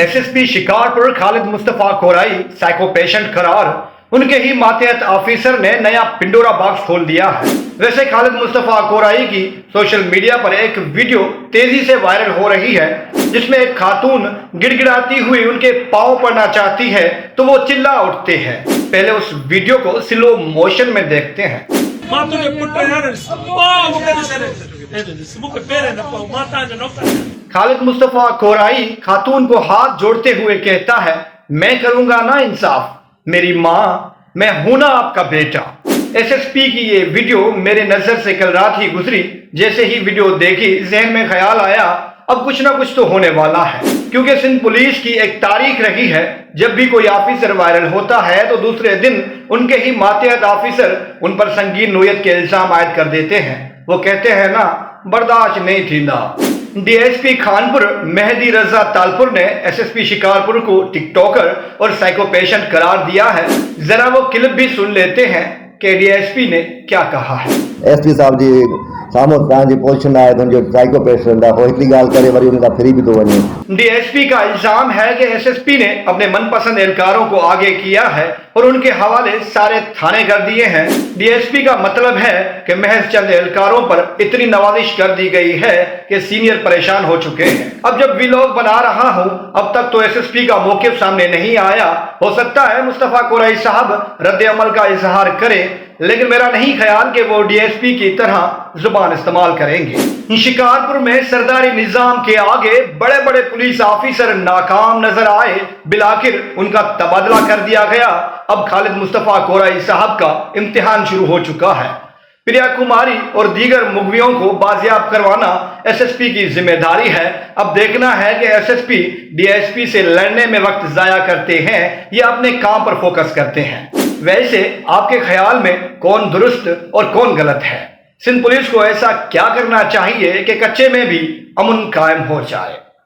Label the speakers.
Speaker 1: SSP Shikarpur Khalid Mustafa Core i psycho patient करार, उनके ही मातहत officer ने नया पिंडोरा बॉक्स खोल दिया है। वैसे खालिद मुस्तफा कोराई की सोशल मीडिया पर एक वीडियो तेजी से वायरल हो रही है, जिसमें एक खातून गिड़गिड़ाती हुई उनके पांव पड़ना चाहती है तो वो चिल्ला उठते हैं। पहले उस वीडियो को स्लो मोशन में देखते हैं। खालिद मुस्तफा कोराई खातून को हाथ जोड़ते हुए कहता है, मैं करूंगा ना इंसाफ, मेरी माँ, मैं हूं ना आपका बेटा। एसएसपी की ये वीडियो मेरे नजर से कल रात ही गुजरी। जैसे ही वीडियो देखी जहन में ख्याल आया, अब कुछ ना कुछ तो होने वाला है, क्योंकि सिंध पुलिस की एक तारीख रही है, जब भी कोई ऑफिसर वायरल होता है तो दूसरे दिन उनके ही मातहत ऑफिसर उन पर संगीन नोयत के इल्जाम आयद कर देते हैं। वो कहते हैं ना, बर्दाश्त नहीं थी ना। डीएसपी खानपुर मेहदी रजा तालपुर ने एसएसपी शिकारपुर को टिकटॉकर और साइको पेशेंट करार दिया है। जरा वो क्लिप भी सुन लेते हैं कि डीएसपी ने क्या कहा है।
Speaker 2: एसपी साहब जी सामो जी पोजीशन आए थे जो साइको पेशेंट हो इतनी गाल करे वरी उनका फ्री भी तो बने।
Speaker 1: डीएसपी का इल्जाम है कि एसएसपी ने अपने मनपसंद एहलकारों को आगे किया है और उनके हवाले सारे थाने कर दिए हैं। डीएसपी का मतलब है कि महज चंद एहलकारों पर इतनी नवाजिश कर दी गई है कि सीनियर परेशान हो चुके हैं। अब जब व्लॉग बना रहा हूं, अब तक तो एसएसपी का मौकिफ सामने नहीं आया। हो सकता है मुस्तफा कोराई साहब रद्द अमल का इजहार करें, लेकिन मेरा नहीं ख्याल कि वो डीएसपी की तरह जुबान इस्तेमाल करेंगे। शिकारपुर में सरदारी निजाम के आगे बड़े बड़े पुलिस ऑफिसर नाकाम नजर आए, बिलाखिर उनका तबादला कर दिया गया। अब खालिद मुस्तफा कोराई साहब का इम्तिहान शुरू हो चुका है। प्रिया कुमारी और दीगर मुगवियों को बाजियाब करवाना एसएसपी की जिम्मेदारी है। अब देखना है कि एसएसपी डीएसपी से लड़ने में वक्त जाया करते हैं या अपने काम पर फोकस करते हैं। वैसे आपके ख्याल में कौन दुरुस्त और कौन गलत है? सिंध पुलिस को ऐसा क्या करना चाहिए कि कच्चे में भी अमन कायम हो जाए?